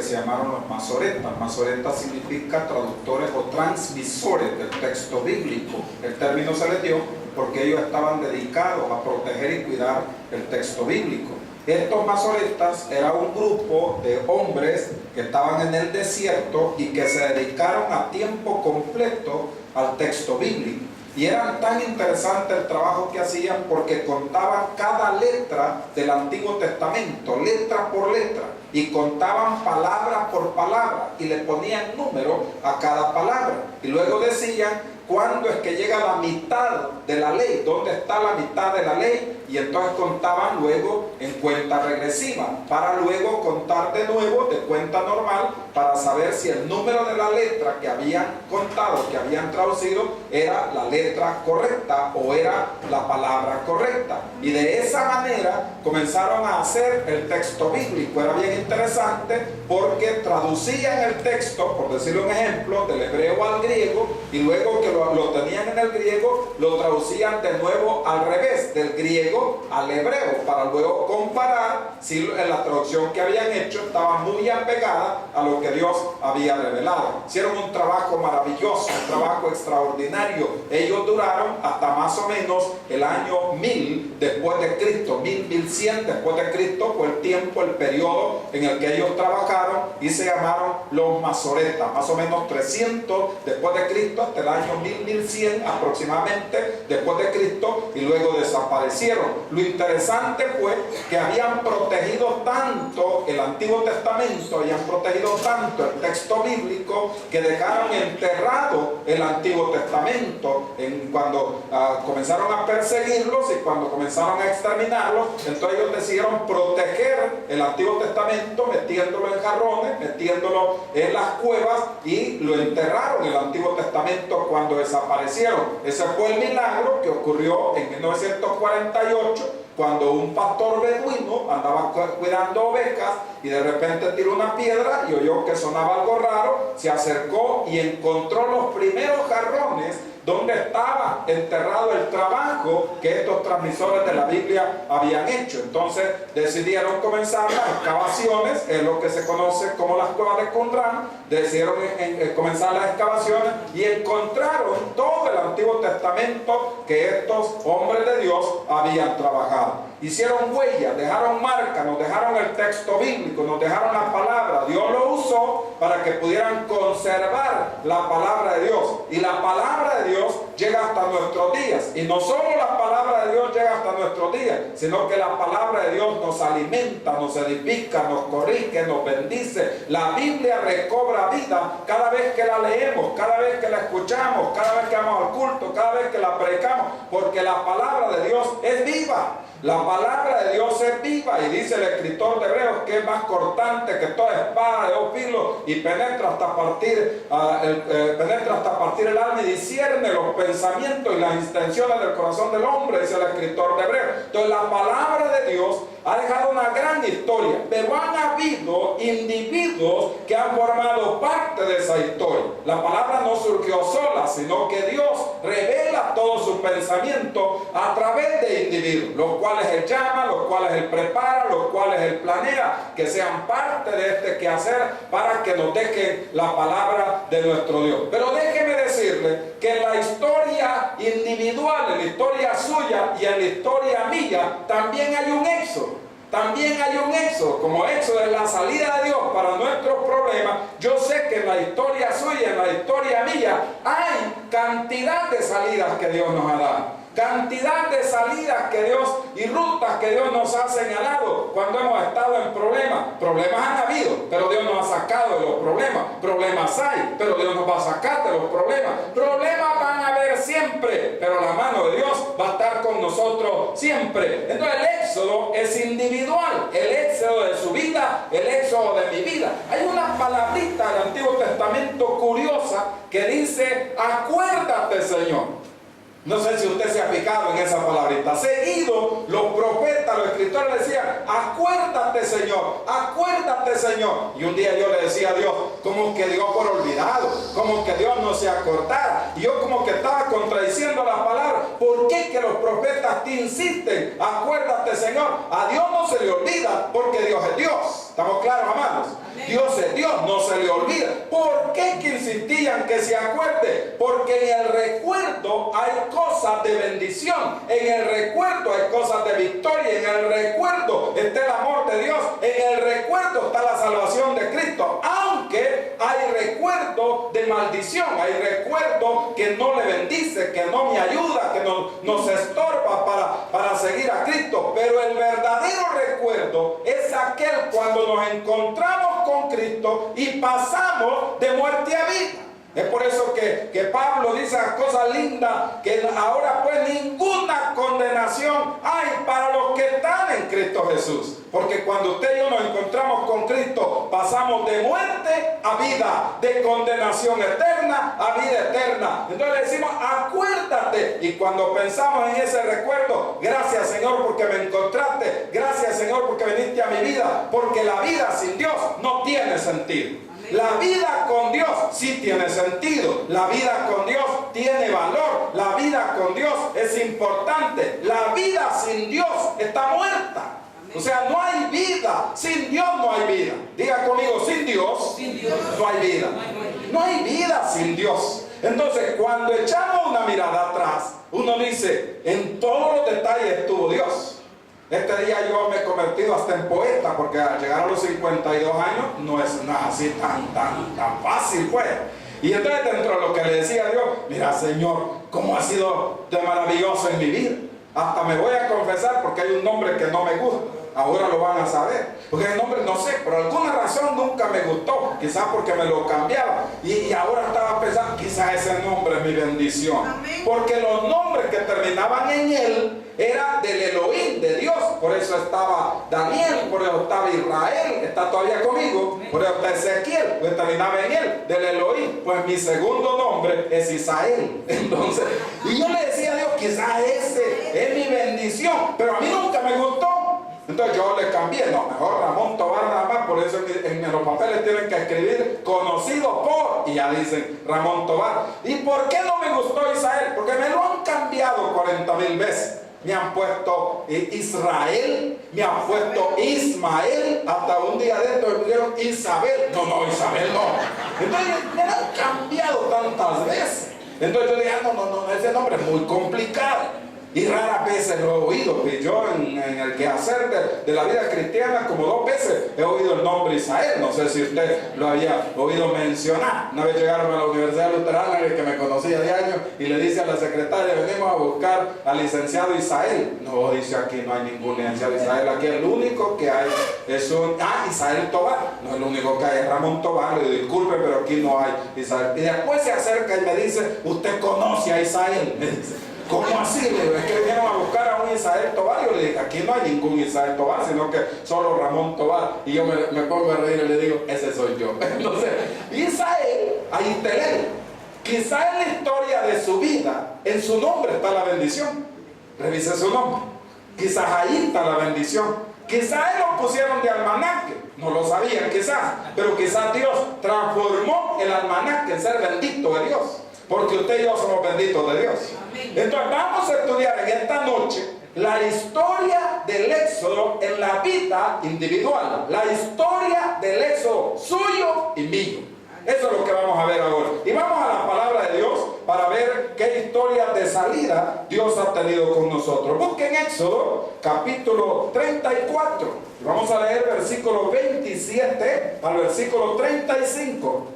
se llamaron los masoretas. Masoretas significa traductores o transmisores del texto bíblico. El término se les dio porque ellos estaban dedicados a proteger y cuidar el texto bíblico. Estos masoretas era un grupo de hombres que estaban en el desierto y que se dedicaron a tiempo completo al texto bíblico. Y era tan interesante el trabajo que hacían porque contaban cada letra del Antiguo Testamento, letra por letra, y contaban palabra por palabra y le ponían número a cada palabra. Y luego decían cuándo es que llega la mitad de la ley, dónde está la mitad de la ley, y entonces contaban luego en cuenta regresiva, para luego contar de nuevo de cuenta normal, para saber si el número de la letra que habían contado, que habían traducido, era la letra correcta o era la palabra correcta. Y de esa manera comenzaron a hacer el texto bíblico. Era bien interesante porque traducían el texto, por decirlo un ejemplo, del hebreo al griego, y luego que lo tenían en el griego, lo traducían de nuevo al revés, del griego al hebreo, para luego comparar si la traducción que habían hecho estaba muy apegada a lo que Dios había revelado. Hicieron un trabajo maravilloso, un trabajo extraordinario. Ellos duraron hasta más o menos el año 1000 después de Cristo, 1100 después de Cristo, fue el tiempo, el periodo en el que ellos trabajaron, y se llamaron los masoretas. Más o menos 300 después de Cristo hasta el año 1100 aproximadamente después de Cristo, y luego desaparecieron. Lo interesante fue que habían protegido tanto el Antiguo Testamento, habían protegido tanto el texto bíblico, que dejaron enterrado el Antiguo Testamento. Cuando comenzaron a perseguirlos y cuando comenzaron a exterminarlos, entonces ellos decidieron proteger el Antiguo Testamento metiéndolo en jarrones, metiéndolo en las cuevas, y lo enterraron el Antiguo Testamento cuando desaparecieron. Ese fue el milagro que ocurrió en 1948, cuando un pastor beduino andaba cuidando ovejas y de repente tiró una piedra y oyó que sonaba algo raro, se acercó y encontró los primeros jarrones donde estaba enterrado el trabajo que estos transmisores de la Biblia habían hecho. Entonces decidieron comenzar las excavaciones, es lo que se conoce como las cuevas de Qumran. Decidieron comenzar las excavaciones y encontraron todo el Antiguo Testamento que estos hombres de Dios habían trabajado. Hicieron huellas, dejaron marcas, nos dejaron el texto bíblico, nos dejaron la palabra. Dios lo usó para que pudieran conservar la palabra de Dios. Y la palabra de Dios llega hasta nuestros días. Y no solo la palabra de Dios llega hasta nuestros días, sino que la palabra de Dios nos alimenta, nos edifica, nos corrige, nos bendice. La Biblia recobra vida cada vez que la leemos, cada vez que la escuchamos, cada vez que vamos al culto, cada vez que la predicamos, porque la palabra de Dios es viva. La palabra de Dios es viva, y dice el escritor de Hebreos que es más cortante que toda espada de 2 filos y penetra hasta partir el alma y discierne los pensamientos y las intenciones del corazón del hombre, dice el escritor de Hebreos. Entonces la palabra de Dios ha dejado una gran historia, pero han habido individuos que han formado parte de esa historia. La palabra no surgió sola, sino que Dios revela todo su pensamiento a través de individuos, los cuales Él llama, los cuales Él prepara, los cuales Él planea que sean parte de este quehacer para que nos dejen la palabra de nuestro Dios. Pero déjeme decirle que en la historia individual, en la historia suya y en la historia mía, también hay un éxodo. También hay un éxodo, como éxodo es la salida de Dios para nuestros problemas. Yo sé que en la historia suya, en la historia mía, hay cantidad de salidas que Dios nos ha dado. Cantidad de salidas que Dios y rutas que Dios nos ha señalado cuando hemos estado en problemas. Problemas han habido, pero Dios nos ha sacado de los problemas. Problemas hay, pero Dios nos va a sacar de los problemas. Problemas van a haber siempre, pero la mano de Dios va a estar con nosotros siempre. Entonces el éxodo es individual, el éxodo de su vida, el éxodo de mi vida. Hay una palabrita del Antiguo Testamento curiosa que dice: acuérdate, Señor. No sé si usted se ha fijado en esa palabrita. Seguido, los profetas, los escritores le decían: acuérdate, Señor, acuérdate, Señor. Y un día yo le decía a Dios, como que Dios por olvidado, como que Dios no se acordara. Y yo como que estaba contradiciendo la palabra. ¿Por qué que los profetas te insisten? Acuérdate, Señor. A Dios no se le olvida, porque Dios es Dios. ¿Estamos claros, amados? Dios es Dios, no se le olvida. ¿Por qué que insistían que se acuerde? Porque en el recuerdo hay cosas de bendición, en el recuerdo hay cosas de victoria, en el recuerdo está el amor de Dios, en el recuerdo está la salvación de Cristo. Aunque hay recuerdo de maldición, hay recuerdo que no le bendice, que no me ayuda, que nos estorba para seguir a Cristo. Pero el verdadero recuerdo es aquel cuando nos encontramos con Cristo y pasamos de muerte a vida. Es por eso que Pablo dice las cosas lindas, que ahora pues ninguna condenación hay para los que están en Cristo Jesús. Porque cuando usted y yo nos encontramos con Cristo, pasamos de muerte a vida, de condenación eterna a vida eterna. Entonces le decimos, acuérdate. Y cuando pensamos en ese recuerdo, gracias Señor porque me encontraste, gracias Señor porque viniste a mi vida, porque la vida sin Dios no tiene sentido. La vida con Dios sí tiene sentido. La vida con Dios tiene valor. La vida con Dios es importante. La vida sin Dios está muerta. O sea, no hay vida. Sin Dios no hay vida. Diga conmigo, sin Dios no hay vida. No hay vida sin Dios. Entonces, cuando echamos una mirada atrás, uno dice, en todos los detalles estuvo Dios. Este día yo me he convertido hasta en poeta, porque al llegar a los 52 años no es nada así tan fácil, pues. Y entonces dentro de lo que le decía a Dios, mira Señor, cómo ha sido de maravilloso en mi vida. Hasta me voy a confesar porque hay un nombre que no me gusta. Ahora lo van a saber. Porque el nombre, no sé, por alguna razón nunca me gustó. Quizás porque me lo cambiaba. Y ahora estaba pensando, quizás ese nombre es mi bendición. Amén. Porque los nombres que terminaban en él era del Elohim, de Dios. Por eso estaba Daniel, por eso estaba Israel, está todavía conmigo. Por eso está Ezequiel, pues terminaba en él, del Elohim. Pues mi segundo nombre es Isael. Entonces, y yo le decía a Dios, quizás ese es mi bendición, pero a mí nunca me gustó. Entonces yo le cambié, no, mejor Ramón Tobar nada más. Por eso en los papeles tienen que escribir conocido por, y ya dicen Ramón Tobar. ¿Y por qué no me gustó Isael? Porque me lo han cambiado 40,000 veces. Me han puesto Israel, me han puesto Ismael, hasta un día de esto me pusieron Isabel. No, Isabel no. Entonces me lo han cambiado tantas veces. Entonces yo dije, no, ese nombre es muy complicado. Y raras veces lo he oído, pues yo en el quehacer de la vida cristiana como 2 veces he oído el nombre Isael. No sé si usted lo había oído mencionar. Una vez llegaron a la Universidad Luterana, el que me conocía de años, y le dice a la secretaria, venimos a buscar al licenciado Isael. No, dice aquí no hay ningún licenciado Isael, aquí el único que hay es un, Isael Tobar. No, el único que hay es Ramón Tobar. Le digo, disculpe, pero aquí no hay Isael. Y después se acerca y me dice, usted conoce a Isael, me dice. ¿Cómo así? Le digo, es que vinieron a buscar a un Isael Tobar. Yo le dije, aquí no hay ningún Isael Tobar, sino que solo Ramón Tobar. Y yo me pongo a reír y le digo, ese soy yo. Entonces, Isael, ahí te leo. Quizá en la historia de su vida, en su nombre está la bendición. Revise su nombre. Quizás ahí está la bendición. Quizás él lo pusieron de almanaque. No lo sabían quizás. Pero quizás Dios transformó el almanaque en ser bendito de Dios. Porque usted y yo somos benditos de Dios. Entonces vamos a estudiar en esta noche la historia del éxodo en la vida individual. La historia del éxodo suyo y mío. Eso es lo que vamos a ver ahora. Y vamos a la palabra de Dios para ver qué historias de salida Dios ha tenido con nosotros. Busquen Éxodo capítulo 34. Vamos a leer versículo 27 al versículo 35.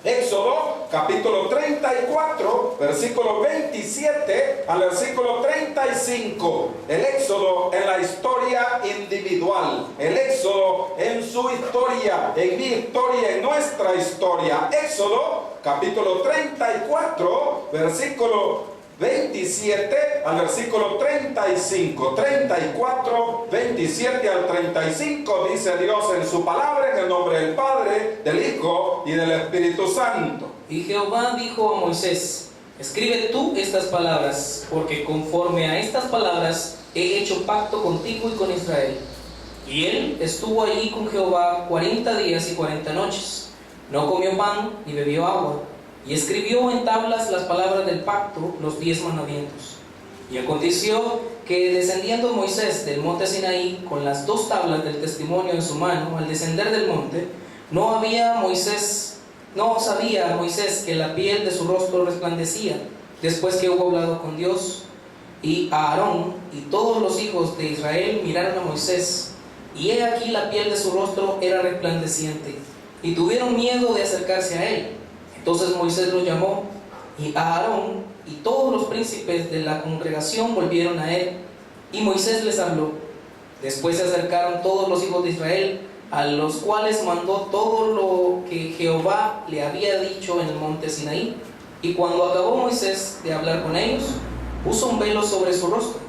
Éxodo capítulo 34, versículo 27 al versículo 35. El éxodo en la historia individual. El éxodo en su historia, en mi historia, en nuestra historia. Éxodo capítulo 34, versículo 27 al versículo 35. 34, 27 al 35 dice Dios en su palabra, en el nombre del Padre, del Hijo y del Espíritu Santo. Y Jehová dijo a Moisés, escribe tú estas palabras, porque conforme a estas palabras he hecho pacto contigo y con Israel. Y él estuvo allí con Jehová 40 días y 40 noches. No comió pan ni bebió agua. Y escribió en tablas las palabras del pacto, los 10 mandamientos. Y aconteció que descendiendo Moisés del monte Sinaí con las 2 tablas del testimonio en su mano, al descender del monte, no sabía Moisés que la piel de su rostro resplandecía, después que hubo hablado con Dios. Y Aarón y todos los hijos de Israel miraron a Moisés, y he aquí la piel de su rostro era resplandeciente, y tuvieron miedo de acercarse a él. Entonces Moisés los llamó, y Aarón y todos los príncipes de la congregación volvieron a él, y Moisés les habló. Después se acercaron todos los hijos de Israel, a los cuales mandó todo lo que Jehová le había dicho en el monte Sinaí. Y cuando acabó Moisés de hablar con ellos, puso un velo sobre su rostro.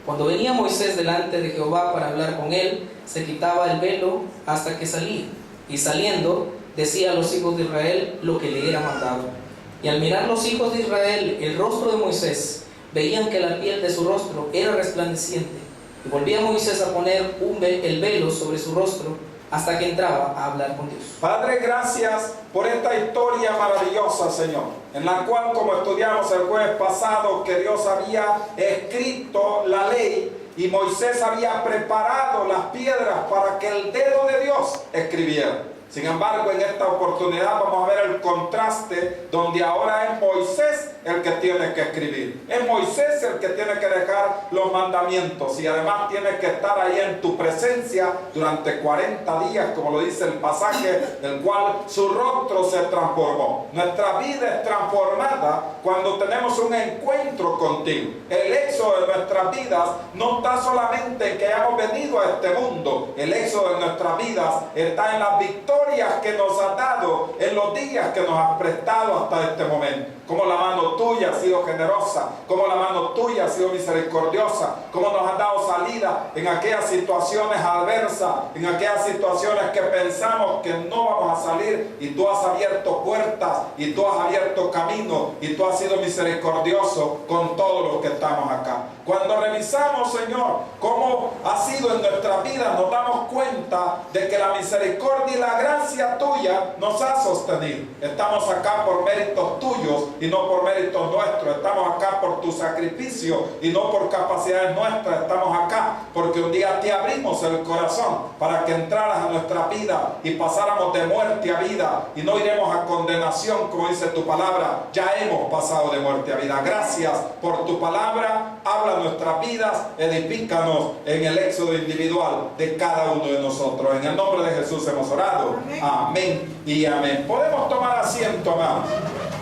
Cuando venía Moisés delante de Jehová para hablar con él, se quitaba el velo hasta que salía, y saliendo decía a los hijos de Israel lo que le era mandado. Y al mirar los hijos de Israel el rostro de Moisés, veían que la piel de su rostro era resplandeciente. Y volvía Moisés a poner el velo sobre su rostro hasta que entraba a hablar con Dios. Padre, gracias por esta historia maravillosa, Señor, en la cual, como estudiamos el jueves pasado, que Dios había escrito la ley y Moisés había preparado las piedras para que el dedo de Dios escribiera. Sin embargo, en esta oportunidad vamos a ver el contraste donde ahora es Moisés el que tiene que escribir. Es Moisés el que tiene que dejar los mandamientos y además tiene que estar ahí en tu presencia durante 40 días, como lo dice el pasaje, el cual su rostro se transformó. Nuestra vida es transformada cuando tenemos un encuentro contigo. El éxodo de nuestras vidas no está solamente en que hayamos venido a este mundo. El éxodo de nuestras vidas está en las victorias que nos has dado en los días que nos has prestado hasta este momento. Como la mano tuya ha sido generosa, como la mano tuya ha sido misericordiosa, como nos has dado salida en aquellas situaciones adversas, en aquellas situaciones que pensamos que no vamos a salir, y tú has abierto puertas, y tú has abierto caminos, y tú has sido misericordioso con todos los que estamos acá. Cuando revisamos, Señor, cómo ha sido en nuestra vida, nos damos cuenta de que la misericordia y la gracia tuya nos ha sostenido. Estamos acá por méritos tuyos y no por méritos nuestros. Estamos acá por tu sacrificio y no por capacidades nuestras. Estamos acá porque un día te abrimos el corazón para que entraras a nuestra vida y pasáramos de muerte a vida y no iremos a condenación, como dice tu palabra. Ya hemos pasado de muerte a vida. Gracias por tu palabra. Habla nuestras vidas, edifícanos en el éxodo individual de cada uno de nosotros. En el nombre de Jesús hemos orado. Amén y amén. Podemos tomar asiento, amados.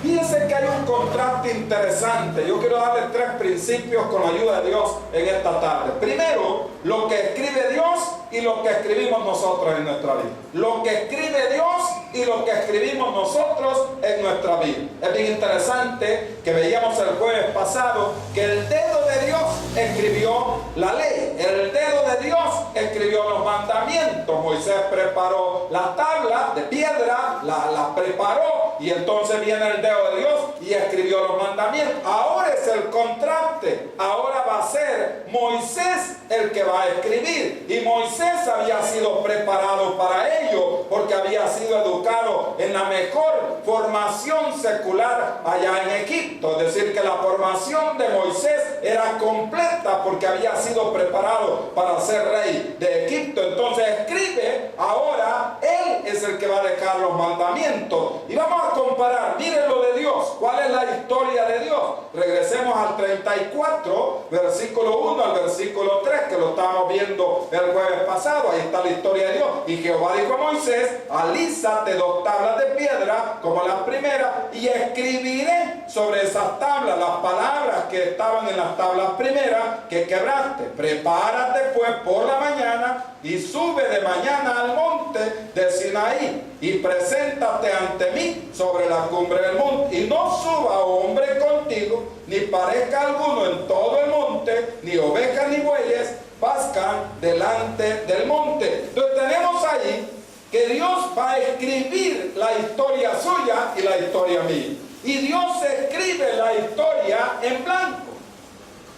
Fíjense que hay un contraste interesante. Yo quiero darle 3 principios con la ayuda de Dios en esta tarde. Primero, lo que escribe Dios y lo que escribimos nosotros en nuestra vida. Lo que escribe Dios y lo que escribimos nosotros en nuestra vida. Es bien interesante que veíamos el jueves pasado que el dedo de Dios escribió la ley. El dedo de Dios escribió los mandamientos. Moisés preparó la tabla de piedra, la preparó, y entonces viene el dedo de Dios y escribió los mandamientos. Ahora es el contraste. Ahora va a ser Moisés el que va a escribir. Y Moisés había sido preparado para ello porque había sido educado en la mejor formación secular allá en Egipto. Es decir, que la formación de Moisés era completa porque había sido preparado para ser rey de Egipto. Entonces escribe, ahora él es el que va a dejar los mandamientos. Y vamos a comparar, miren lo de Dios. ¿Cuál es la historia de Dios? Regresemos al 34, versículo 1 al versículo 3, que lo estábamos viendo el jueves pasado. Ahí está la historia de Dios. Y Jehová dijo a Moisés: alízate 2 tablas de piedra como las primeras, y escribiré sobre esas tablas las palabras que estaban en las tablas primeras que quebraste. Prepárate pues por la mañana y sube de mañana al monte de Sinaí y preséntate ante mí sobre la cumbre del monte, y no suba hombre contigo, ni parezca alguno en todo el monte, ni ovejas ni bueyes pascan delante del monte. Entonces tenemos ahí que Dios va a escribir la historia suya y la historia mía. Y Dios escribe la historia en blanco.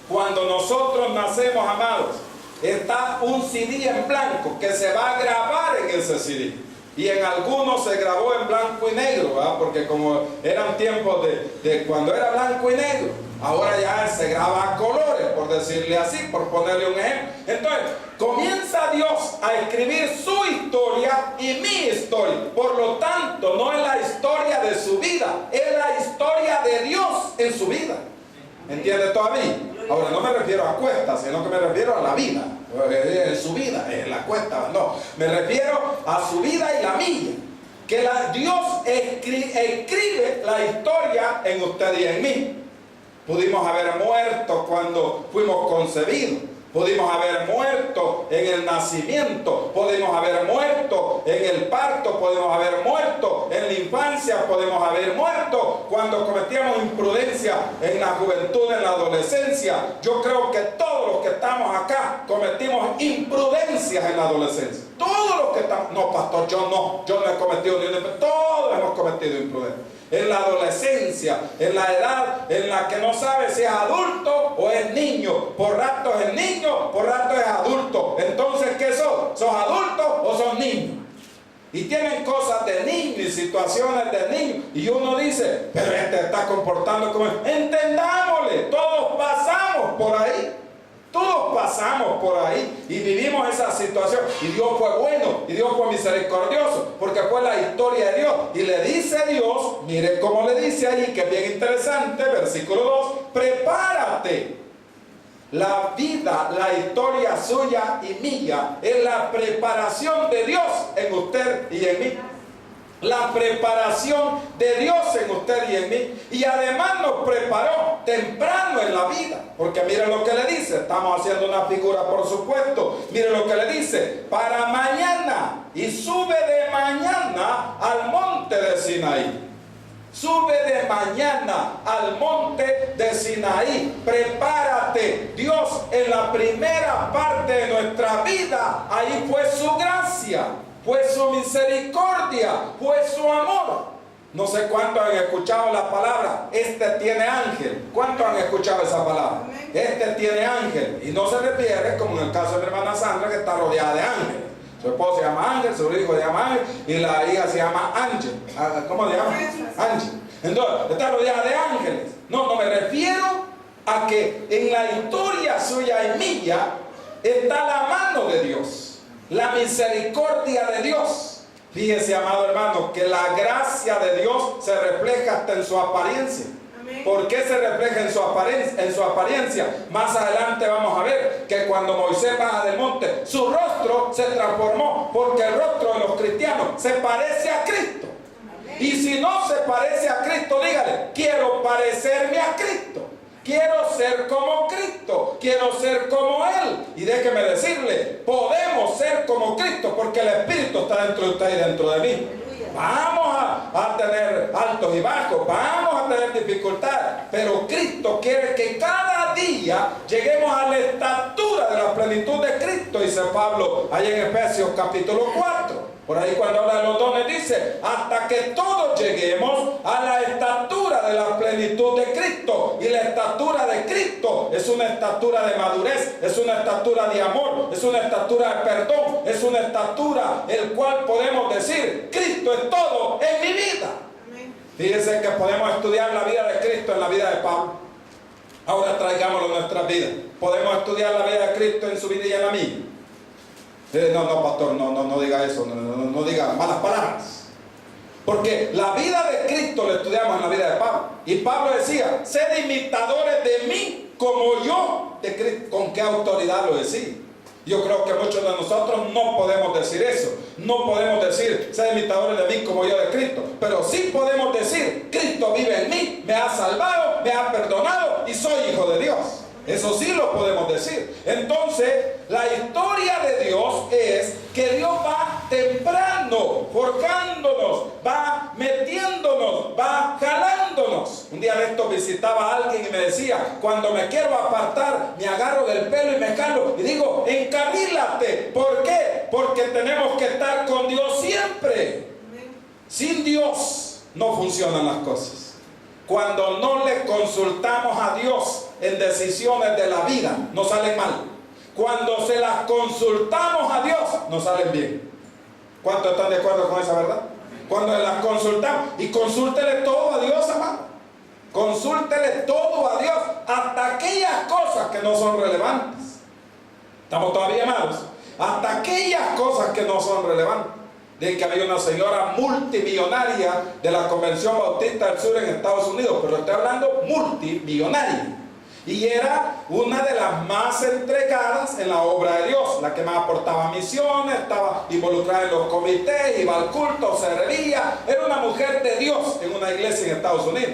Cuando nosotros nacemos, amados, está un CD en blanco que se va a grabar en ese CD. y en algunos se grabó en blanco y negro, ¿verdad? Porque como eran tiempos de cuando era blanco y negro, ahora ya se graba a colores, por decirle así, por ponerle un ejemplo. Entonces, comienza Dios a escribir su historia y mi historia. Por lo tanto, no es la historia de su vida, es la historia de Dios en su vida. ¿Entiende todavía? Ahora, no me refiero a cuesta, sino que me refiero a la vida. En su vida, en la cuesta, no. Me refiero a su vida y la mía. Que Dios escribe la historia en usted y en mí. Pudimos haber muerto cuando fuimos concebidos. Pudimos haber muerto en el nacimiento, podemos haber muerto en el parto, podemos haber muerto en la infancia, podemos haber muerto cuando cometíamos imprudencia en la juventud, en la adolescencia. Yo creo que todos los que estamos acá cometimos imprudencias en la adolescencia. Todos los que estamos, no pastor, yo no he cometido ni una, todos hemos cometido imprudencia. En la adolescencia, en la edad en la que no sabe si es adulto o es niño. Por rato es niño, por rato es adulto. Entonces, ¿qué son? ¿Sos adultos o sos niños? Y tienen cosas de niño y situaciones de niño. Y uno dice, pero este está comportando como... Entendámosle, todos pasamos por ahí. Todos pasamos por ahí y vivimos esa situación. Y Dios fue bueno, y Dios fue misericordioso, porque fue la historia de Dios. Y le dice Dios, mire cómo le dice ahí, que es bien interesante, versículo 2, prepárate. La vida, la historia suya y mía, es la preparación de Dios en usted y en mí. La preparación de Dios en usted y en mí. Y además nos preparó temprano en la vida. Porque miren lo que le dice. Estamos haciendo una figura, por supuesto. Miren lo que le dice. Para mañana. Y sube de mañana al monte de Sinaí. Sube de mañana al monte de Sinaí. Prepárate. Dios en la primera parte de nuestra vida, ahí fue su gracia, fue su misericordia, fue su amor. No sé cuántos han escuchado la palabra, este tiene ángel. ¿Cuántos han escuchado esa palabra? Este tiene ángel. Y no se refiere, como en el caso de mi hermana Sandra, que está rodeada de ángeles. Su esposo se llama Ángel, su hijo se llama Ángel y la hija se llama Ángel. ¿Cómo se llama? Ángel. Entonces, está rodeada de ángeles. No me refiero a que en la historia suya y mía está la mano de Dios, la misericordia de Dios. Fíjese, amado hermano, que la gracia de Dios se refleja hasta en su apariencia. ¿Por qué se refleja en su apariencia? Más adelante vamos a ver que cuando Moisés baja del monte, su rostro se transformó, porque el rostro de los cristianos se parece a Cristo. Y si no se parece a Cristo, dígale, quiero parecerme a Cristo. Quiero ser como Cristo, quiero ser como Él. Y déjeme decirle, podemos ser como Cristo porque el Espíritu está dentro de usted y dentro de mí. Vamos a tener altos y bajos, vamos a tener dificultades, pero Cristo quiere que cada día lleguemos a la estatura de la plenitud de Cristo, dice Pablo ahí en Efesios capítulo 4. Por ahí cuando habla de los dones dice, hasta que todos lleguemos a la estatura de la plenitud de Cristo. Y la estatura de Cristo es una estatura de madurez, es una estatura de amor, es una estatura de perdón, es una estatura el cual podemos decir, Cristo es todo en mi vida. Fíjense que podemos estudiar la vida de Cristo en la vida de Pablo. Ahora traigámoslo a nuestras vidas. Podemos estudiar la vida de Cristo en su vida y en la mía. No, pastor, no diga eso, no diga malas palabras. Porque la vida de Cristo la estudiamos en la vida de Pablo. Y Pablo decía, sed imitadores de mí como yo de Cristo. ¿Con qué autoridad lo decía? Yo creo que muchos de nosotros no podemos decir eso. No podemos decir, sed imitadores de mí como yo de Cristo. Pero sí podemos decir, Cristo vive en mí, me ha salvado, me ha perdonado y soy hijo de Dios. Eso sí lo podemos decir. Entonces, la historia de Dios es que Dios va temprano, forjándonos, va metiéndonos, va jalándonos. Un día de esto visitaba a alguien y me decía, cuando me quiero apartar, me agarro del pelo y me jalo. Y digo, encarrílate. ¿Por qué? Porque tenemos que estar con Dios siempre. Sin Dios no funcionan las cosas. Cuando no le consultamos a Dios en decisiones de la vida, nos salen mal. Cuando se las consultamos a Dios, nos salen bien. ¿Cuántos están de acuerdo con esa verdad? Cuando las consultamos, y consúltele todo a Dios, amado. Consúltele todo a Dios, hasta aquellas cosas que no son relevantes. ¿Estamos todavía, amados? Hasta aquellas cosas que no son relevantes. Dicen que había una señora multimillonaria de la Convención Bautista del Sur en Estados Unidos, pero estoy hablando multimillonaria. Y era una de las más entregadas en la obra de Dios, la que más aportaba misiones, estaba involucrada en los comités, iba al culto, servía. Era una mujer de Dios en una iglesia en Estados Unidos.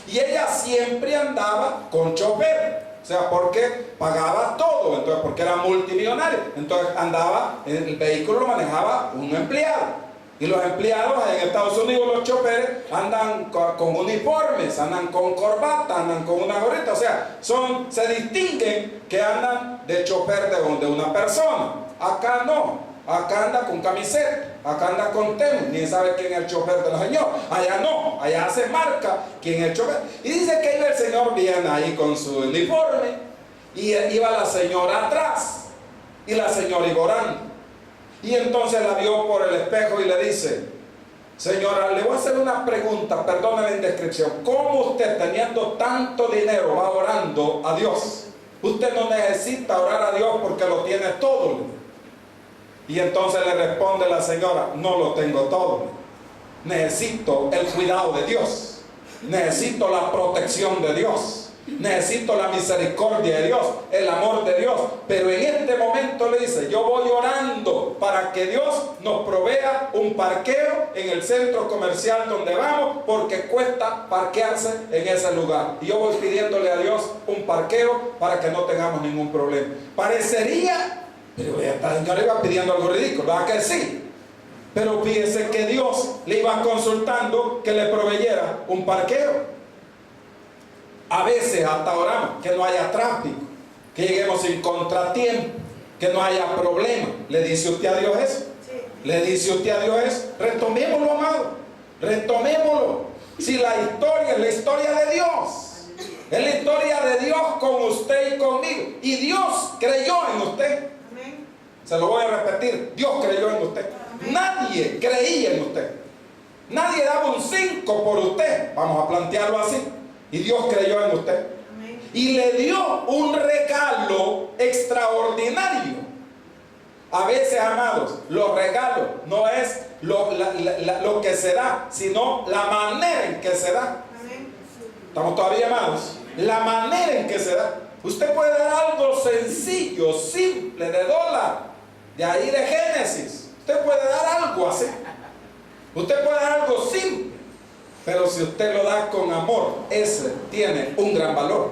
Y ella siempre andaba con chofer. O sea, porque pagaba todo, entonces porque era multimillonario. Entonces andaba, el vehículo lo manejaba un empleado. Y los empleados en Estados Unidos, los choferes, andan con uniformes, andan con corbata, andan con una gorrita. O sea, se distinguen que andan de chofer de una persona. Acá no, acá anda con camiseta, acá anda con tenis, ni sabe quién es el chofer del señor. Allá no, allá se marca quién es el chofer. Y dice que iba el señor bien ahí con su uniforme, y iba la señora atrás, y la señora iba orando. Y entonces la vio por el espejo y le dice: señora, le voy a hacer una pregunta, perdone la indiscreción. ¿Cómo usted, teniendo tanto dinero, va orando a Dios? Usted no necesita orar a Dios porque lo tiene todo. Y entonces le responde la señora: no lo tengo todo. Necesito el cuidado de Dios. Necesito la protección de Dios. Necesito la misericordia de Dios, el amor de Dios. Pero en este momento le dice: yo voy orando para que Dios nos provea un parqueo en el centro comercial donde vamos, porque cuesta parquearse en ese lugar. Y yo voy pidiéndole a Dios un parqueo para que no tengamos ningún problema. Parecería, pero esta señora iba pidiendo algo ridículo, ¿verdad que sí? Pero fíjese que Dios le iba consultando que le proveyera un parqueo. A veces hasta oramos que no haya tráfico, que lleguemos sin contratiempo, que no haya problema. ¿Le dice usted a Dios eso? Sí. ¿Le dice usted a Dios eso? Retomémoslo, amado. Retomémoslo. Si la historia es la historia de Dios, es la historia de Dios con usted y conmigo. Y Dios creyó en usted. Amén. Se lo voy a repetir: Dios creyó en usted. Amén. Nadie creía en usted. Nadie daba un 5 por usted. Vamos a plantearlo así. Y Dios creyó en usted. Amén. Y le dio un regalo extraordinario. A veces, amados, los regalos no es lo que se da, sino la manera en que se da. Amén. ¿Estamos todavía, amados? La manera en que se da. Usted puede dar algo sencillo, simple, de $1, de ahí de Génesis. Usted puede dar algo así. Usted puede dar algo simple. Pero si usted lo da con amor, ese tiene un gran valor.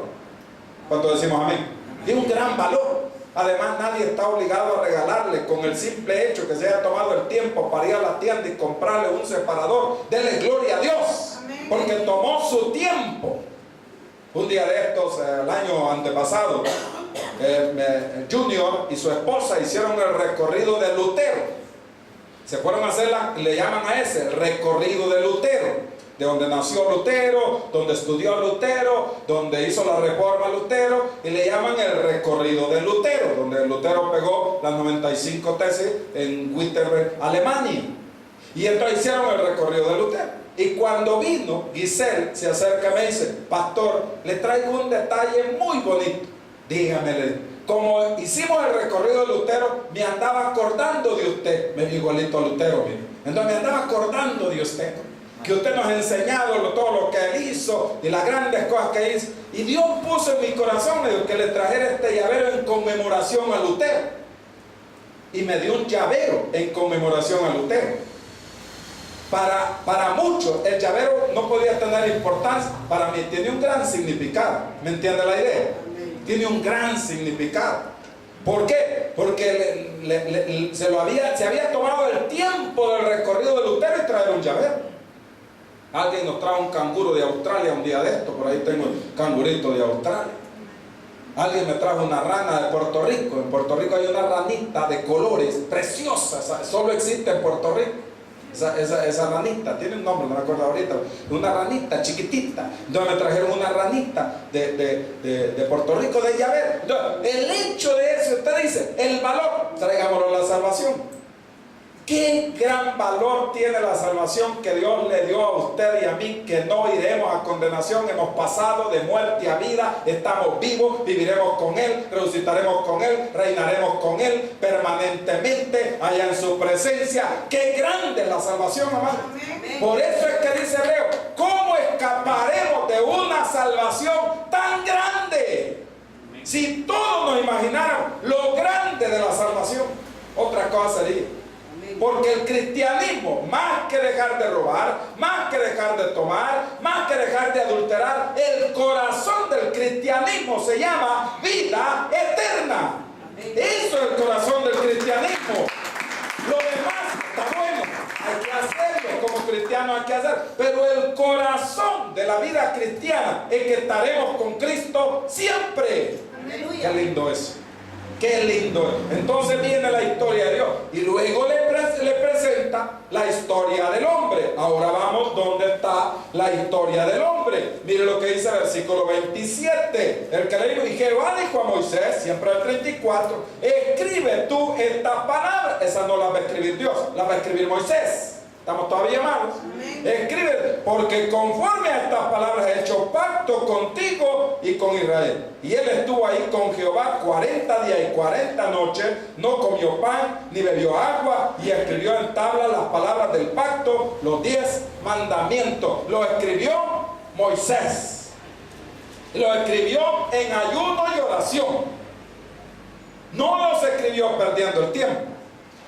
¿Cuánto decimos amén? Tiene un gran valor. Además, nadie está obligado a regalarle, con el simple hecho que se haya tomado el tiempo para ir a la tienda y comprarle un separador. Denle gloria a Dios, porque tomó su tiempo. Un día de estos, el año antepasado, Junior y su esposa hicieron el recorrido de Lutero. Se fueron a hacer le llaman a ese recorrido de Lutero. De donde nació Lutero, donde estudió Lutero, donde hizo la reforma Lutero, y le llaman el recorrido de Lutero, donde Lutero pegó las 95 tesis en Wittenberg, Alemania. Y entonces hicieron el recorrido de Lutero. Y cuando vino, Giselle se acerca y me dice: pastor, le traigo un detalle muy bonito. Dígame, como hicimos el recorrido de Lutero, me andaba acordando de usted. Me dijo igualito a Lutero, mire. Entonces me andaba acordando de usted, que usted nos ha enseñado todo lo que él hizo y las grandes cosas que hizo. Y Dios puso en mi corazón, me dijo, que le trajera este llavero en conmemoración a Lutero. Y me dio un llavero en conmemoración a Lutero. Para muchos el llavero no podía tener importancia. Para mí tiene un gran significado. ¿Me entiende la idea? Tiene un gran significado. ¿Por qué? Porque se había tomado el tiempo del recorrido de Lutero y traer un llavero. Alguien nos trae un canguro de Australia un día de esto. Por ahí tengo el cangurito de Australia. Alguien me trajo una rana de Puerto Rico. En Puerto Rico hay una ranita de colores preciosa. Solo existe en Puerto Rico. Esa ranita, tiene un nombre, no me acuerdo ahorita. Una ranita chiquitita. Entonces me trajeron una ranita de Puerto Rico, de llavero. Entonces, el hecho de eso, usted dice, el valor, traigámoslo a la salvación. Qué gran valor tiene la salvación que Dios le dio a usted y a mí, que no iremos a condenación, hemos pasado de muerte a vida, estamos vivos, viviremos con Él, resucitaremos con Él, reinaremos con Él permanentemente allá en su presencia. Qué grande es la salvación, amado. Por eso es que dice Hebreo, ¿cómo escaparemos de una salvación tan grande? Si todos nos imagináramos lo grande de la salvación, otra cosa sería. Porque el cristianismo, más que dejar de robar, más que dejar de tomar, más que dejar de adulterar, el corazón del cristianismo se llama vida eterna. Eso es el corazón del cristianismo. Lo demás está bueno, hay que hacerlo, como cristianos hay que hacer, pero el corazón de la vida cristiana es que estaremos con Cristo siempre. Qué lindo eso. Qué lindo. Entonces viene la historia de Dios y luego le presenta la historia del hombre. Ahora vamos donde está la historia del hombre. Mire lo que dice el versículo 27. El que le dijo, y Jehová dijo a Moisés, siempre el 34, escribe tú estas palabras. Esa no la va a escribir Dios, la va a escribir Moisés. ¿Estamos todavía malos? Escribe, porque conforme a estas palabras he hecho pacto contigo y con Israel. Y él estuvo ahí con Jehová 40 días y 40 noches, no comió pan ni bebió agua, y escribió en tablas las palabras del pacto, los 10 mandamientos. Lo escribió Moisés. Lo escribió en ayuno y oración. No los escribió perdiendo el tiempo.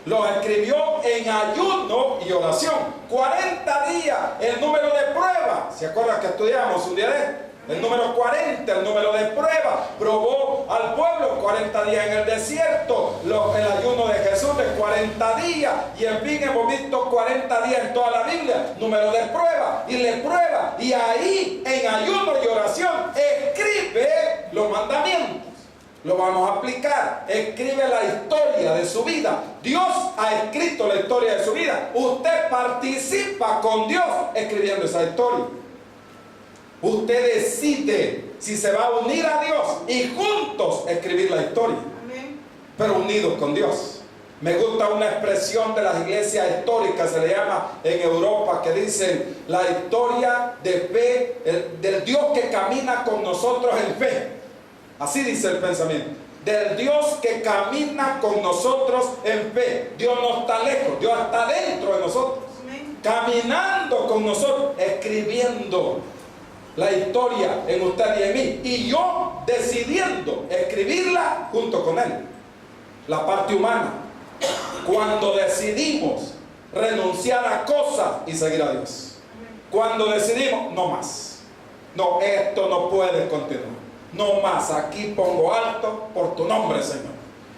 Lo escribió en ayuno y oración. 40 días, el número de prueba. ¿Se acuerdan que estudiamos un día de esto? El número 40, el número de prueba. Probó al pueblo 40 días en el desierto. El ayuno de Jesús de 40 días. Y en fin hemos visto 40 días en toda la Biblia. Número de prueba. Y le prueba. Y ahí, en ayuno y oración, escribe los mandamientos. Lo vamos a aplicar. Escribe la historia de su vida. Dios ha escrito la historia de su vida. Usted participa con Dios escribiendo esa historia. Usted decide si se va a unir a Dios y juntos escribir la historia. Pero unidos con Dios. Me gusta una expresión de las iglesias históricas, se le llama en Europa, que dicen la historia de fe, del Dios que camina con nosotros en fe. Así dice el pensamiento. Del Dios que camina con nosotros en fe. Dios no está lejos, Dios está dentro de nosotros. Caminando con nosotros, escribiendo la historia en usted y en mí. Y yo decidiendo escribirla junto con Él. La parte humana. Cuando decidimos renunciar a cosas y seguir a Dios. Cuando decidimos, no más. No, esto no puede continuar. No más, aquí pongo alto por tu nombre, Señor.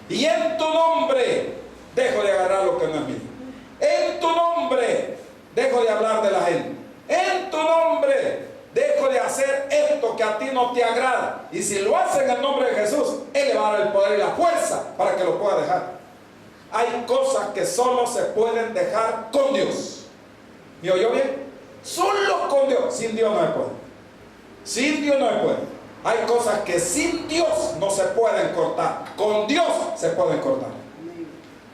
Y en tu nombre dejo de agarrar lo que no es mío. En tu nombre dejo de hablar de la gente. En tu nombre dejo de hacer esto que a ti no te agrada. Y si lo hace en el nombre de Jesús, Él le va a dar el poder y la fuerza para que lo pueda dejar. Hay cosas que solo se pueden dejar con Dios. ¿Me oyó bien? Solo con Dios. Sin Dios no se puede. Sin Dios no se puede. Hay cosas que sin Dios no se pueden cortar. Con Dios se pueden cortar.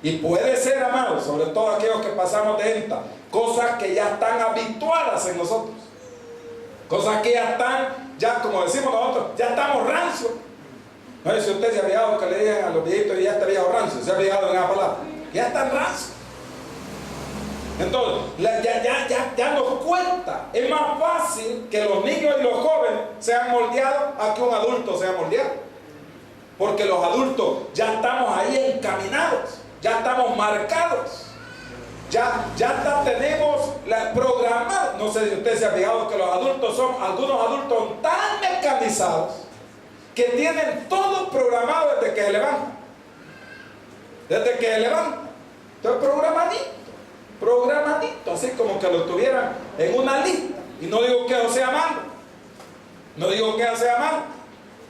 Y puede ser, amados, sobre todo aquellos que pasamos de esta, cosas que ya están habituadas en nosotros. Cosas que ya están, ya como decimos nosotros, ya estamos rancios. No sé si usted se ha fijado que le digan a los viejitos y ya está viejo rancio. Se ha fijado en esa palabra. Ya están rancios. Entonces, ya nos cuenta. Es más fácil que los niños y los jóvenes sean moldeados a que un adulto sea moldeado. Porque los adultos ya estamos ahí encaminados, ya estamos marcados, ya tenemos programado. No sé si usted se ha fijado que los adultos son, algunos adultos tan mecanizados que tienen todo programado desde que se levantan. Desde que se levantan. Entonces programadito, así como que lo tuvieran en una lista. Y no digo que eso sea malo. No digo que eso sea malo.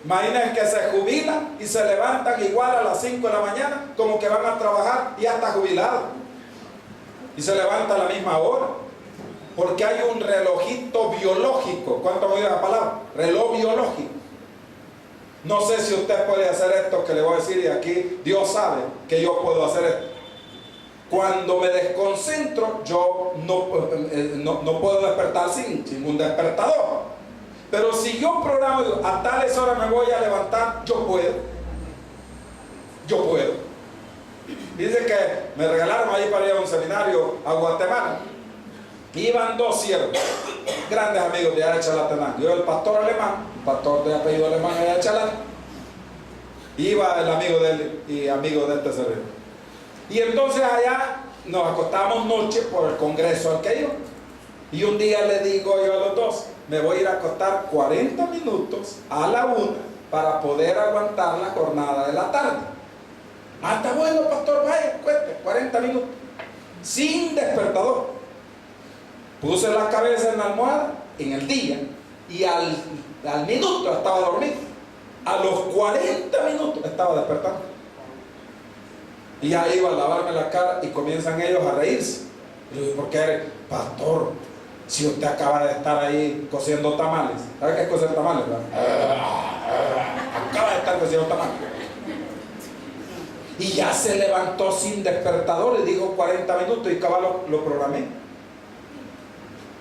Imaginen que se jubilan y se levantan igual a las 5 de la mañana, como que van a trabajar y ya está jubilado. Y se levanta a la misma hora. Porque hay un relojito biológico. ¿Cuánto han oído la palabra? Reloj biológico. No sé si usted puede hacer esto que le voy a decir, y aquí Dios sabe que yo puedo hacer esto. Cuando me desconcentro, yo no puedo despertar sin un despertador. Pero si yo programo, digo, a tales horas me voy a levantar, yo puedo. Dice que me regalaron ahí para ir a un seminario a Guatemala. Iban dos siervos, grandes amigos de allá de Chalatenango. Yo, el pastor alemán, pastor de apellido alemán allá de Chalatenango. Iba el amigo de él y amigo de este servidor. Y entonces allá nos acostábamos noche por el congreso al que iba. Y un día le digo yo a los dos, me voy a ir a acostar 40 minutos a la 1 para poder aguantar la jornada de la tarde. Ah, está bueno, pastor, vaya, cuente, 40 minutos. Sin despertador. Puse la cabeza en la almohada en el día y al minuto estaba dormido. A los 40 minutos estaba despertando. Y ya iba a lavarme la cara y comienzan ellos a reírse. Y le digo, ¿por qué, pastor? Si usted acaba de estar ahí cociendo tamales. ¿Sabe qué es cocer tamales, verdad? Acaba de estar cociendo tamales. Y ya se levantó sin despertador y dijo 40 minutos y cabal lo programé.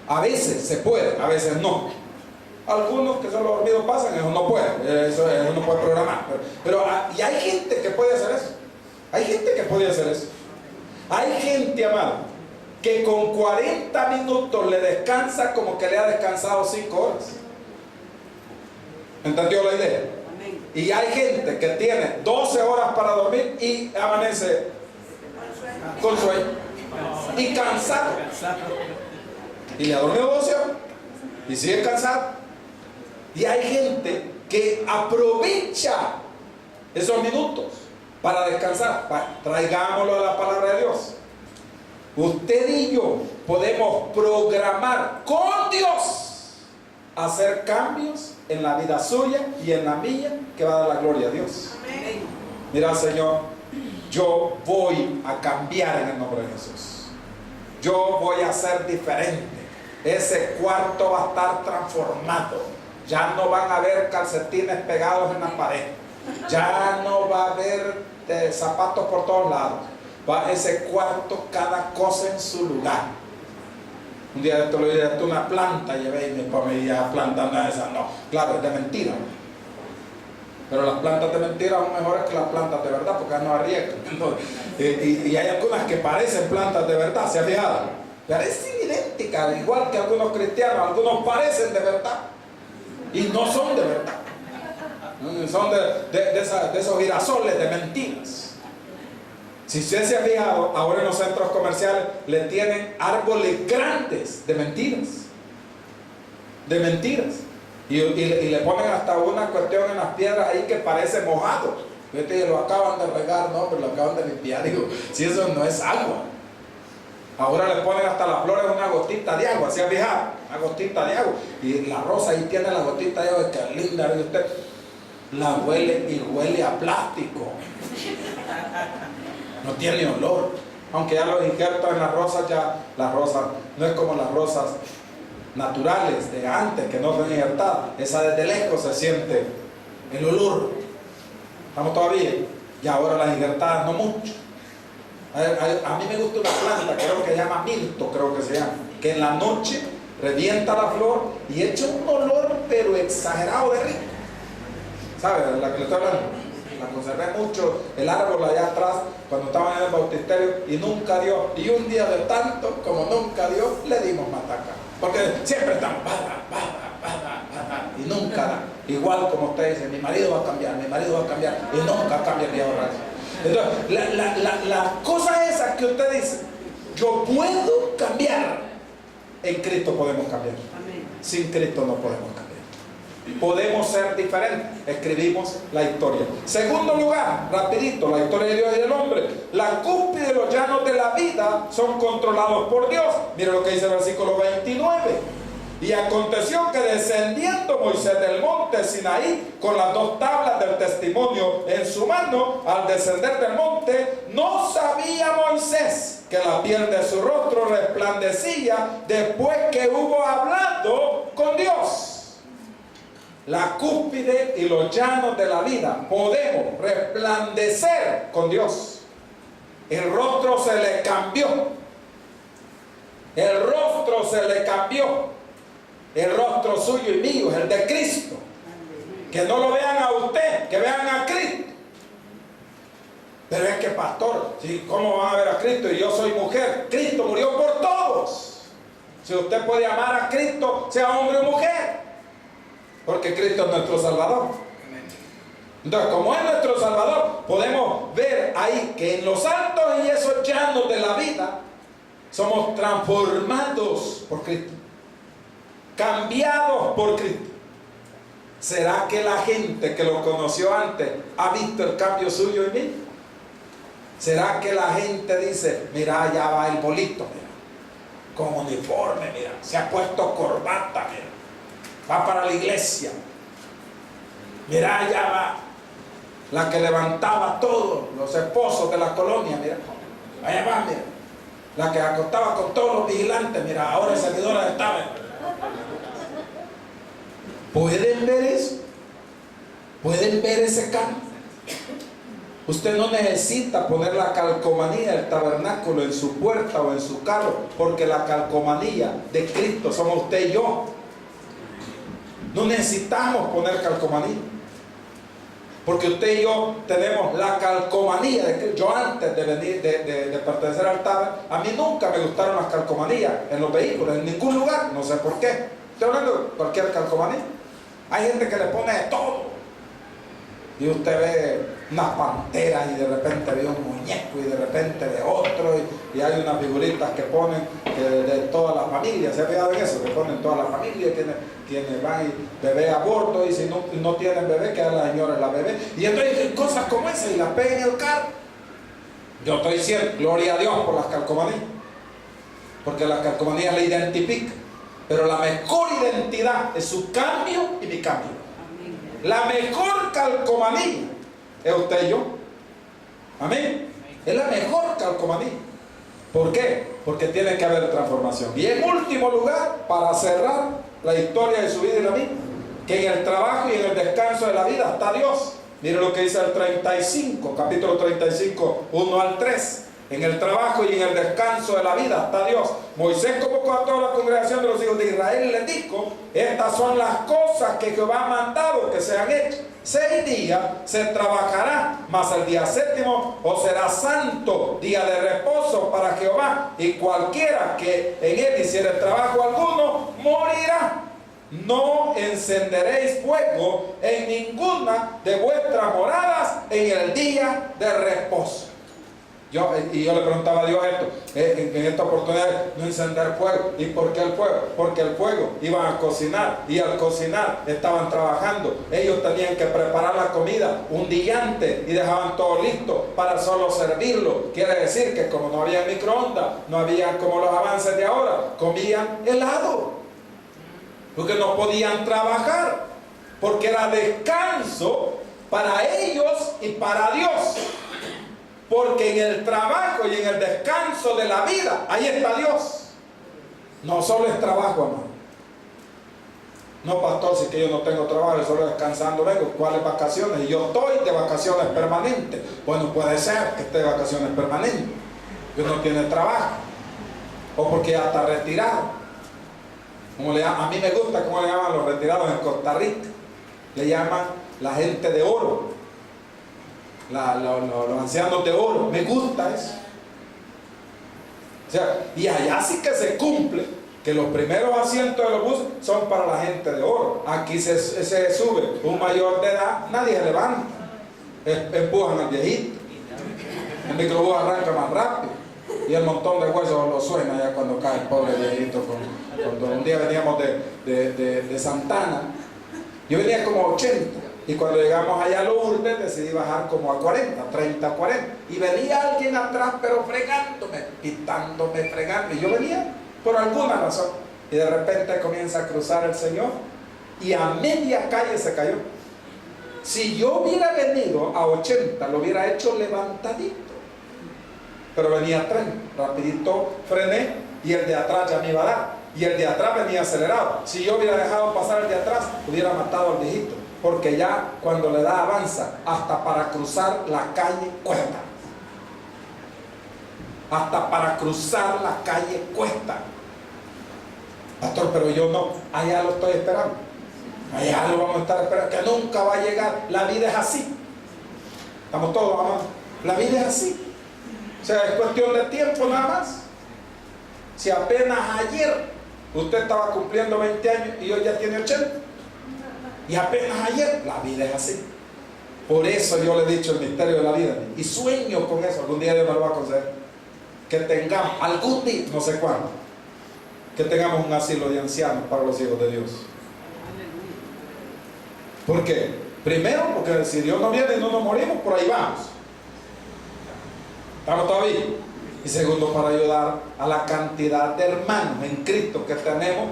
A veces se puede, a veces no. Algunos que son los dormidos pasan, eso no puede, eso no puede programar. Pero y hay gente que puede hacer eso. Hay gente que puede hacer eso. Hay gente, amado, que con 40 minutos le descansa como que le ha descansado 5 horas. ¿Entendió la idea? Y hay gente que tiene 12 horas para dormir y amanece con sueño y cansado. Y le ha dormido 12 horas y sigue cansado. Y hay gente que aprovecha esos minutos para descansar. Traigámoslo a la palabra de Dios. Usted y yo podemos programar con Dios hacer cambios en la vida suya y en la mía que va a dar la gloria a Dios. Amén. Mira, Señor, yo voy a cambiar en el nombre de Jesús. Yo voy a ser diferente. Ese cuarto va a estar transformado. Ya no van a haber calcetines pegados en la pared. Ya no va a haber zapatos por todos lados. Va ese cuarto, cada cosa en su lugar. Un día de esto le dije, esto es una planta, llevé y mi papá me decía, planta no es esa, no. Claro, es de mentira. Pero las plantas de mentira son mejores que las plantas de verdad, porque no arriesgan. Y hay algunas que parecen plantas de verdad, ¿se ha fijado? Parecen idénticas, igual que algunos cristianos, algunos parecen de verdad y no son de verdad. Son de esos girasoles de mentiras. Si usted se ha fijado, ahora en los centros comerciales le tienen árboles grandes de mentiras. De mentiras. Y le ponen hasta una cuestión en las piedras ahí que parece mojado. Fíjate, lo acaban de regar, no, pero lo acaban de limpiar. Digo, si eso no es agua. Ahora le ponen hasta las flores una gotita de agua, ¿se ha fijado? Una gotita de agua. Y la rosa ahí tiene la gotita de agua, que es linda, ¿ve usted? La huele y huele a plástico. No tiene olor. Aunque ya los injertos en las rosas, ya las rosas no es como las rosas naturales de antes, que no son injertadas. Esa desde lejos se siente el olor. ¿Estamos todavía? Y ahora las injertadas no mucho. A mí me gusta una planta, creo que se llama mirto, creo que se llama, que en la noche revienta la flor y echa un olor pero exagerado de rico. ¿Sabe la que le estoy hablando? La conservé mucho, el árbol allá atrás, cuando estaba en el bautisterio, y nunca dio, y un día de tanto como nunca dio, le dimos mataca. Porque siempre estamos, y nunca da. Igual como usted dice, mi marido va a cambiar, y nunca cambia el viejo rayo. Entonces, la cosa esa que usted dice, yo puedo cambiar, en Cristo podemos cambiar. Sin Cristo no podemos cambiar. Podemos ser diferentes. Escribimos la historia. Segundo lugar, rapidito, la historia de Dios y del hombre. La cúspide de los llanos de la vida son controlados por Dios. Mira lo que dice el versículo 29. Y aconteció que descendiendo Moisés del monte Sinaí con las 2 tablas del testimonio en su mano, al descender del monte, no sabía Moisés que la piel de su rostro resplandecía después que hubo hablado con Dios. La cúspide y los llanos de la vida podemos resplandecer con Dios. El rostro se le cambió. El rostro se le cambió. El rostro suyo y mío es el de Cristo. Que no lo vean a usted, que vean a Cristo. Pero es que, pastor, ¿sí? ¿Cómo van a ver a Cristo? Y yo soy mujer. Cristo murió por todos. Si usted puede amar a Cristo, sea hombre o mujer. Porque Cristo es nuestro Salvador. Entonces, como es nuestro Salvador, podemos ver ahí que en los altos y esos llanos de la vida somos transformados por Cristo, cambiados por Cristo. ¿Será que la gente que lo conoció antes ha visto el cambio suyo en mí? ¿Será que la gente dice, mira, ya va el bolito, mira, con uniforme, mira, se ha puesto corbata, mira, va para la iglesia, mira, ya va la que levantaba todos los esposos de la colonia, mira, allá va, mira, la que acostaba con todos los vigilantes, mira, ahora es seguidora de Taber? ¿Pueden ver eso? ¿Pueden ver ese cambio? Usted no necesita poner la calcomanía del tabernáculo en su puerta o en su carro, porque la calcomanía de Cristo somos usted y yo. No necesitamos poner calcomanía, porque usted y yo tenemos la calcomanía de Cristo. Yo antes de venir, de pertenecer al taber, a mí nunca me gustaron las calcomanías en los vehículos, en ningún lugar, no sé por qué. Estoy hablando de cualquier calcomanía. Hay gente que le pone de todo. Y usted ve unas panteras y de repente ve un muñeco y de repente ve otro. Y hay unas figuritas que ponen de toda la familia. ¿Se ha fijado en eso? Que ponen toda la familia, quienes van y bebé a bordo. Y si no tienen bebé, queda la señora en la bebé. Y entonces cosas como esas y las pegan en el carro. Yo estoy diciendo, gloria a Dios por las calcomanías. Porque las calcomanías le identifican. Pero la mejor identidad es su cambio y mi cambio. La mejor calcomanía es usted y yo. Amén. Es la mejor calcomanía. ¿Por qué? Porque tiene que haber transformación. Y en último lugar, para cerrar la historia de su vida y la mía, que en el trabajo y en el descanso de la vida está Dios. Mire lo que dice el 35, capítulo 35, 1 al 3. En el trabajo y en el descanso de la vida está Dios. Moisés convocó a toda la congregación de los hijos de Israel y les dijo: estas son las cosas que Jehová ha mandado que sean hechas. 6 días se trabajará, mas el día séptimo os será santo, día de reposo para Jehová, y cualquiera que en él hiciere trabajo alguno morirá. No encenderéis fuego en ninguna de vuestras moradas en el día de reposo. Yo le preguntaba a Dios esto, en esta oportunidad, no encender fuego. ¿Y por qué el fuego? Porque el fuego iban a cocinar, y al cocinar estaban trabajando. Ellos tenían que preparar la comida un día antes y dejaban todo listo para solo servirlo. Quiere decir que como no había microondas, no había como los avances de ahora, comían helado, porque no podían trabajar, porque era descanso para ellos y para Dios. Porque en el trabajo y en el descanso de la vida, ahí está Dios. No solo es trabajo, hermano. No, pastor, si que yo no tengo trabajo, yo solo descansando vengo. ¿Cuáles vacaciones? Y yo estoy de vacaciones permanentes. Bueno, puede ser que esté de vacaciones permanentes, que no tiene trabajo, o porque ya está retirado. A mí me gusta cómo le llaman los retirados en Costa Rica. Le llaman la gente de oro. Los ancianos de oro. Me gusta eso. O sea, y allá sí que se cumple que los primeros asientos de los buses son para la gente de oro. Aquí se sube un mayor de edad, nadie se levanta, empujan al viejito, el microbús arranca más rápido y el montón de huesos lo suena ya cuando cae el pobre viejito. Cuando un día veníamos de Santana, yo venía como 80. Y cuando llegamos allá a Lourdes decidí bajar como a 40, 30, 40. Y venía alguien atrás, pero fregándome, pitándome, fregando. Y yo venía por alguna razón. Y de repente comienza a cruzar el Señor. Y a media calle se cayó. Si yo hubiera venido a 80, lo hubiera hecho levantadito. Pero venía a 30, rapidito frené. Y el de atrás ya me iba a dar. Y el de atrás venía acelerado. Si yo hubiera dejado pasar el de atrás, hubiera matado al viejito. Porque ya cuando le da avanza, hasta para cruzar la calle cuesta. Hasta para cruzar la calle cuesta. Pastor, pero yo no, allá lo estoy esperando. Allá lo vamos a estar esperando, que nunca va a llegar. La vida es así. Estamos todos, amados. La vida es así. O sea, es cuestión de tiempo nada más. Si apenas ayer usted estaba cumpliendo 20 años y hoy ya tiene 80. Y apenas ayer, la vida es así. Por eso yo le he dicho el misterio de la vida. Y sueño con eso. Algún día Dios me lo va a conceder. Que tengamos, algún día, no sé cuándo, que tengamos un asilo de ancianos para los hijos de Dios. ¿Por qué? Primero, porque si Dios no viene y no nos morimos, por ahí vamos. ¿Estamos todavía? Y segundo, para ayudar a la cantidad de hermanos en Cristo que tenemos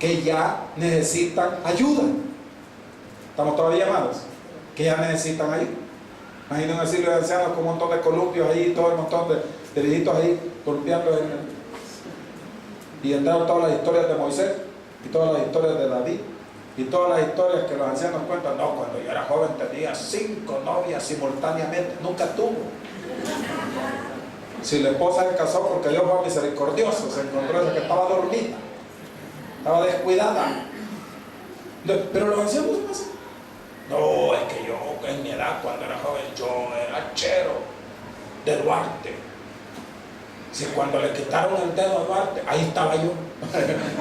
que ya necesitan ayuda. ¿Estamos todavía, amados? Que ya necesitan ayuda. Imaginen un asilo de ancianos con un montón de columpios ahí, todo el montón de viejitos ahí golpeando y entraron todas las historias de Moisés y todas las historias de David y todas las historias que los ancianos cuentan. No, cuando yo era joven tenía 5 novias simultáneamente. Nunca tuvo. Si la esposa se casó porque Dios fue misericordioso, se encontró esa que estaba dormida, estaba descuidada. Pero los ancianos no hacen. No, es que yo en mi edad cuando era joven yo era chero de Duarte. Si cuando le quitaron el dedo a Duarte, ahí estaba yo.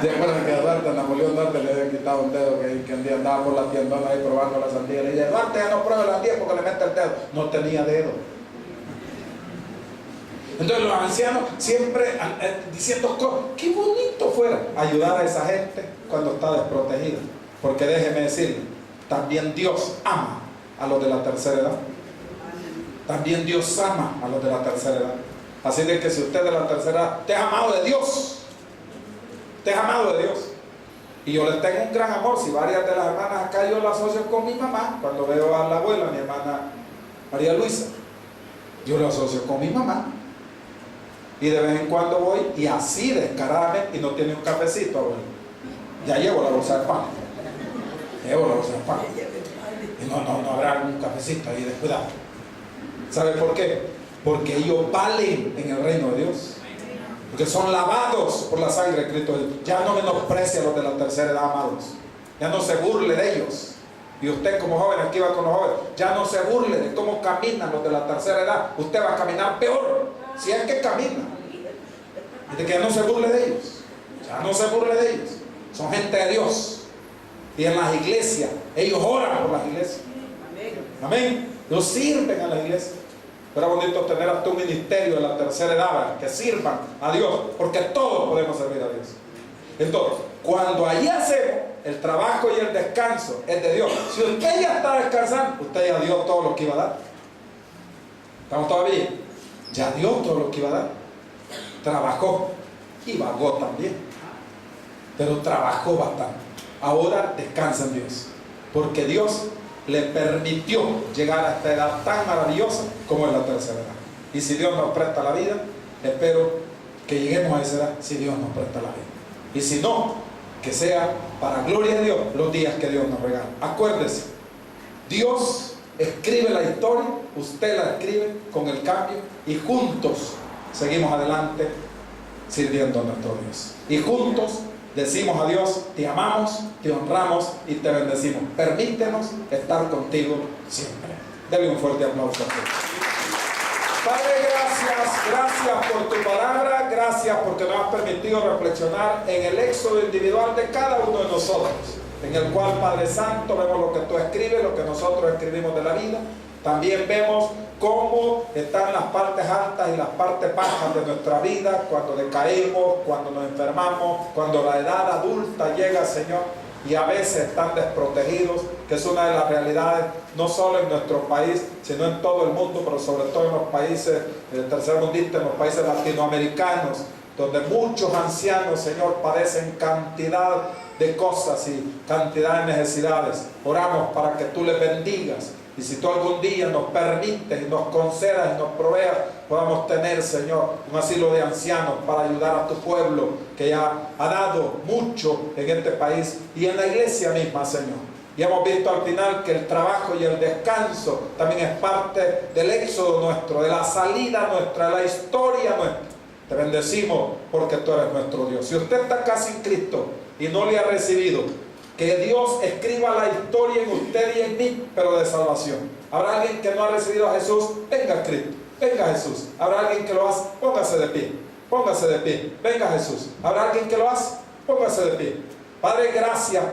¿Se acuerdan que a Duarte, a Napoleón Duarte le habían quitado un dedo que un día andaba por la tiendona ahí probando la sandía? Le dije, Duarte ya no pruebe la sandía porque le mete el dedo. No tenía dedo. Entonces los ancianos siempre diciendo cosas, qué bonito fuera ayudar a esa gente cuando está desprotegida. Porque déjeme decirle, también Dios ama a los de la tercera edad. También Dios ama a los de la tercera edad. Así de que si usted de la tercera edad, usted es amado de Dios. Usted es amado de Dios. Y yo le tengo un gran amor. Si varias de las hermanas acá yo las asocio con mi mamá, cuando veo a la abuela, mi hermana María Luisa, yo la asocio con mi mamá. Y de vez en cuando voy y así descaradamente, y no tiene un cafecito, abuelo. Ya llevo la bolsa de pan. Llevo la bolsa de pan. Y no habrá algún cafecito ahí, descuidado. ¿Sabe por qué? Porque ellos valen en el reino de Dios. Porque son lavados por la sangre de Cristo. Ya no menosprecia a los de la tercera edad, amados. Ya no se burle de ellos. Y usted como joven, aquí va con los jóvenes, ya no se burle de cómo caminan los de la tercera edad. Usted va a caminar peor, si es que camina. Y de que ya no se burle de ellos. Ya no se burle de ellos. Son gente de Dios. Y en las iglesias, ellos oran por las iglesias. Amén. Los sirven a las iglesias. Pero es bonito tener hasta un ministerio de la tercera edad que sirvan a Dios, porque todos podemos servir a Dios. Entonces, cuando allí hacemos el trabajo y el descanso es de Dios. Si usted ya está descansando, usted ya dio todo lo que iba a dar. ¿Estamos todavía? Ya dio todo lo que iba a dar. Trabajó y vagó también, pero trabajó bastante. Ahora descansa en Dios, porque Dios le permitió llegar a esta edad tan maravillosa como es la tercera edad. Y si Dios nos presta la vida, espero que lleguemos a esa edad si Dios nos presta la vida. Y si no, que sea para gloria de Dios los días que Dios nos regala. Acuérdese, Dios escribe la historia, usted la escribe con el cambio y juntos seguimos adelante sirviendo a nuestro Dios. Y juntos decimos a Dios, te amamos, te honramos y te bendecimos. Permítenos estar contigo siempre. Dale un fuerte aplauso a Dios. Padre, gracias por tu palabra, gracias porque nos has permitido reflexionar en el éxodo individual de cada uno de nosotros, en el cual, Padre Santo, vemos lo que tú escribes, lo que nosotros escribimos de la vida. También vemos cómo están las partes altas y las partes bajas de nuestra vida, cuando decaemos, cuando nos enfermamos, cuando la edad adulta llega, Señor, y a veces están desprotegidos, que es una de las realidades, no solo en nuestro país, sino en todo el mundo, pero sobre todo en los países tercermundistas, en los países latinoamericanos, donde muchos ancianos, Señor, padecen cantidad de cosas y cantidad de necesidades. Oramos para que tú les bendigas. Y si tú algún día nos permites y nos concedas y nos proveas, podamos tener, Señor, un asilo de ancianos para ayudar a tu pueblo que ya ha dado mucho en este país y en la iglesia misma, Señor. Y hemos visto al final que el trabajo y el descanso también es parte del éxodo nuestro, de la salida nuestra, de la historia nuestra. Te bendecimos porque tú eres nuestro Dios. Si usted está acá sin Cristo y no le ha recibido, que Dios escriba la historia en usted y en mí, pero de salvación. ¿Habrá alguien que no ha recibido a Jesús? Venga a Cristo, venga a Jesús. ¿Habrá alguien que lo hace? Póngase de pie, póngase de pie. Venga a Jesús. ¿Habrá alguien que lo hace? Póngase de pie. Padre, gracias.